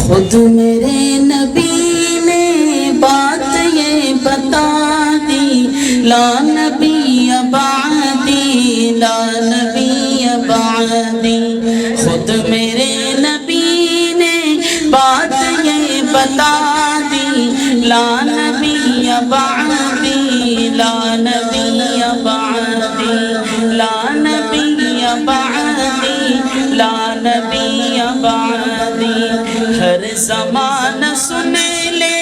خود میرے نبی نے بات یہ بتا دی، لا نبی بعدی، لا نبی بعدی۔ خود میرے نبی نے بات یہ بتا دی، لا نبی بعدی، لا نبی بعدی، لا نبی بعدی، لا نبی بعدی۔ ہر زمانہ سن لے،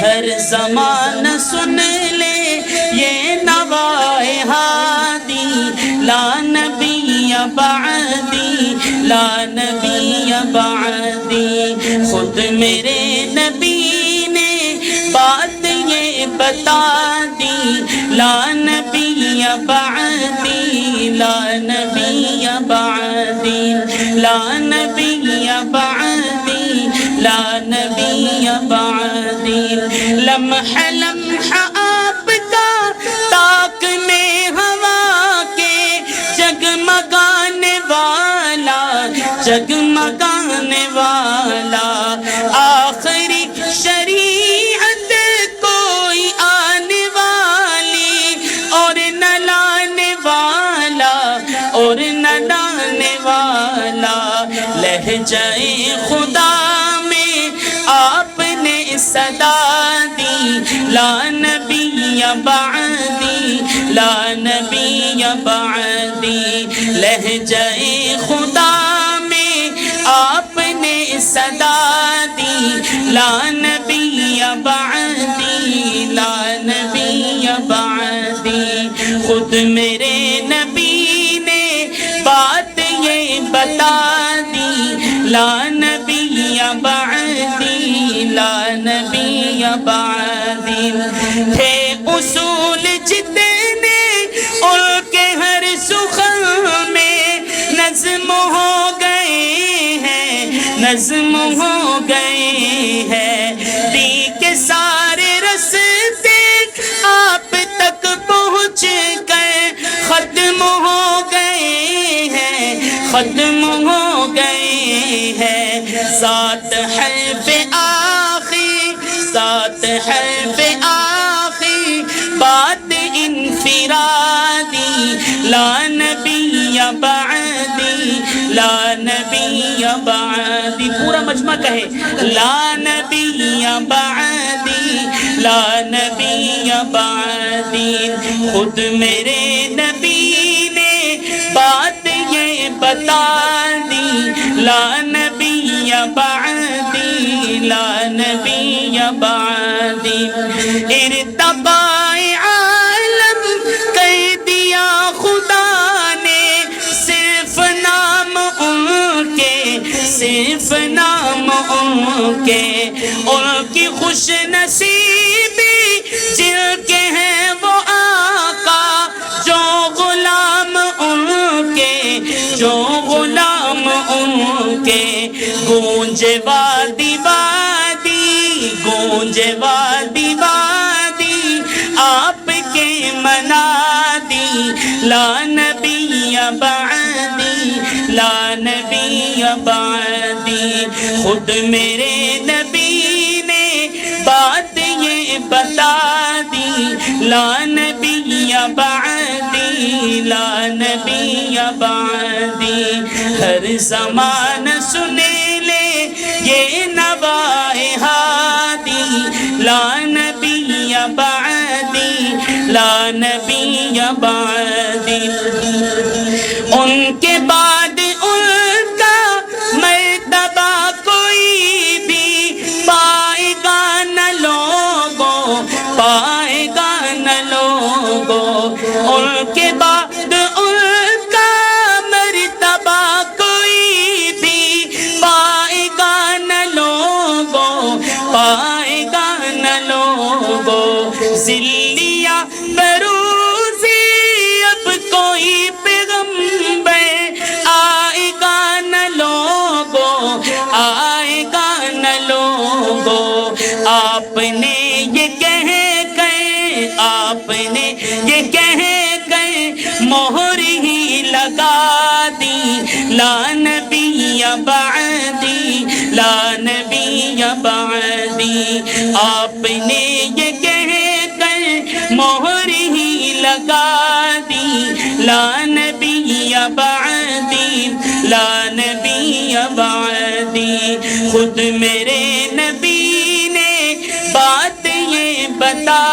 ہر زمانہ سن لے یہ نوائے ہادی، لا نبی بعدی، لا نبی بعدی۔ خود میرے نبی نے بات یہ بتا دی، لا نبی بعدی، لا نبی بعدی، لا نبی بعدی، لا نبی بعدی۔ لمحہ لمحہ آپ کا طاق میں ہوا کے جگمگانے والا، جگمگانے والا، آخری شریعت کوئی آنے والی اور نہ لانے والا، اور نہ لانے والا۔ لہجہ خدا میں آپ نے صدا دی، لا نبی بعدی، لا نبی بعدی۔ لہجہ خدا میں آپ نے صدا دی، لا نبی بعدی، لا نبی بعدی۔ خود میرے نبی نے بات یہ بتا دی، لا نبی بعدی، لا نبی بعدی۔ تھے اصول جتنے ان کے ہر سخن میں نظم ہو گئے ہیں، نظم ہو گئے ہیں۔ دی کے سارے رستے آپ تک پہنچ گئے، ختم ہو گئے ہیں، ختم ہو گئے ہیں۔ سات حرف آخری، سات حرف آخری، بات انفرادی، لا نبی بعدی، لا نبی بعدی۔ پورا مجمع کہے لا نبی بعدی، لا نبی بعدی۔ خود میرے نبی نے بات یہ بتا دی، لا نبی بعدی، لا نبی بعدی۔ ارتقاء عالم کر دیا خدا نے، صرف نام ان کے، صرف نام ان کے۔ ان کی خوش نصیبی جن کے ہیں وہ آقا، جو غلام ان کے، جو غلام ان کے۔ گونجے وادی وادی، گونجے وادی وادی، آپ کے منادی، لا نبی بعدی، لا نبی بعدی۔ خود میرے نبی نے بات یہ بتا دی، لا نبی بعدی، لا نبی بعدی۔ ہر زمانہ سن لے یہ نوائے ہادی، لا نبی بعدی، لا نبی بعدی۔ ان کے بعد ان کا مرتبہ کوئی بھی پائے گا نہ لوگوں، پائے گا نہ لوگوں۔ ان کے بعد ان کا مرتبہ کوئی بھی پائے گا نہ لوگوں، پائے گا نہ لوگوں۔ ذلیہ بروزی اب کوئی پیغمبر آئے گا نہ لوگوں، آئے گا نہ لوگوں۔ آپ نے یہ کہہ گئے، آپ نے یہ کہہ گئے، مہر ہی لگا دی، لا نبی بعدی، لا نبی نبی بعدی، آپ نے یہ کہہ کر مہر ہی لگا دی، لا نبی بعدی، لا نبی بعدی۔ خود میرے نبی نے بات یہ بتا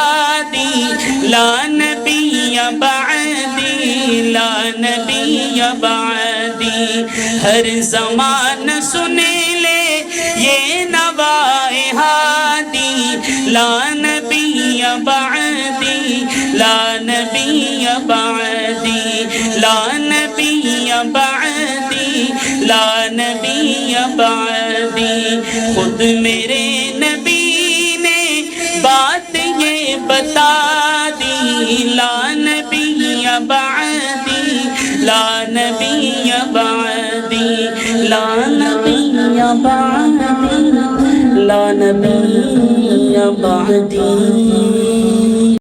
دی، لا نبی بعدی، لا نبی بعدی۔ ہر زمان سن لے یہ نوائے ہادی، لا نبی بعدی، لا نبی بعدی، لا نبی بعدی، لا نبی بعدی۔ خود میرے نبی نے بات یہ بتا دی، لا نبی بعدی، لا نبی بعدی، لا نبی بعدی، لا نبی بعدی۔